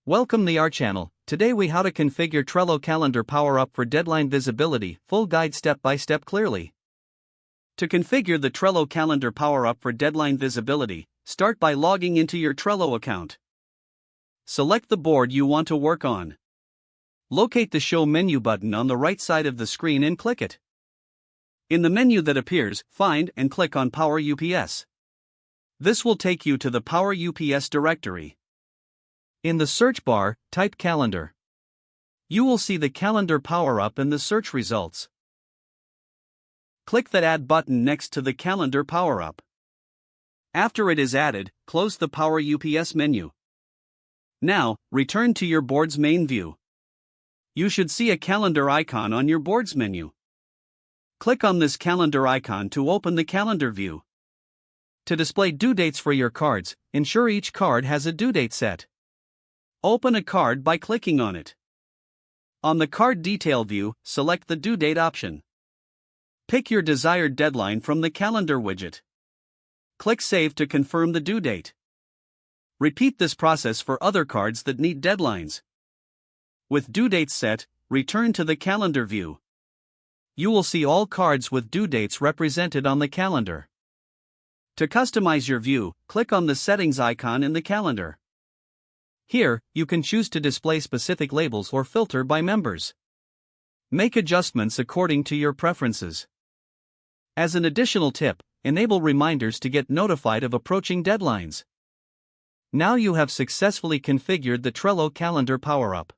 Welcome to our channel. Today we how to configure Trello calendar power up for deadline visibility, full guide step by step clearly. To configure the Trello calendar power up for deadline visibility, start by logging into your Trello account. Select the board you want to work on. Locate the show menu button on the right side of the screen and click it. In the menu that appears, find and click on Power UPS. This will take you to the Power UPS directory. In the search bar, type calendar. You will see the calendar power-up in the search results. Click that Add button next to the calendar power-up. After it is added, close the Power UPS menu. Now, return to your board's main view. You should see a calendar icon on your board's menu. Click on this calendar icon to open the calendar view. To display due dates for your cards, ensure each card has a due date set. Open a card by clicking on it. On the card detail view, select the due date option. Pick your desired deadline from the calendar widget. Click Save to confirm the due date. Repeat this process for other cards that need deadlines. With due dates set, return to the calendar view. You will see all cards with due dates represented on the calendar. To customize your view, click on the settings icon in the calendar. Here, you can choose to display specific labels or filter by members. Make adjustments according to your preferences. As an additional tip, enable reminders to get notified of approaching deadlines. Now you have successfully configured the Trello calendar power-up.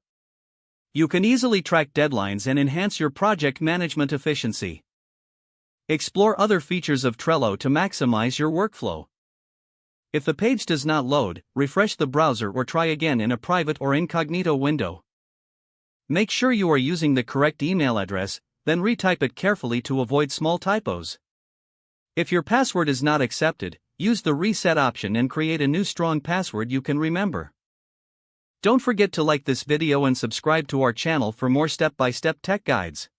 You can easily track deadlines and enhance your project management efficiency. Explore other features of Trello to maximize your workflow. If the page does not load, refresh the browser or try again in a private or incognito window. Make sure you are using the correct email address, then retype it carefully to avoid small typos. If your password is not accepted, use the reset option and create a new strong password you can remember. Don't forget to like this video and subscribe to our channel for more step-by-step tech guides.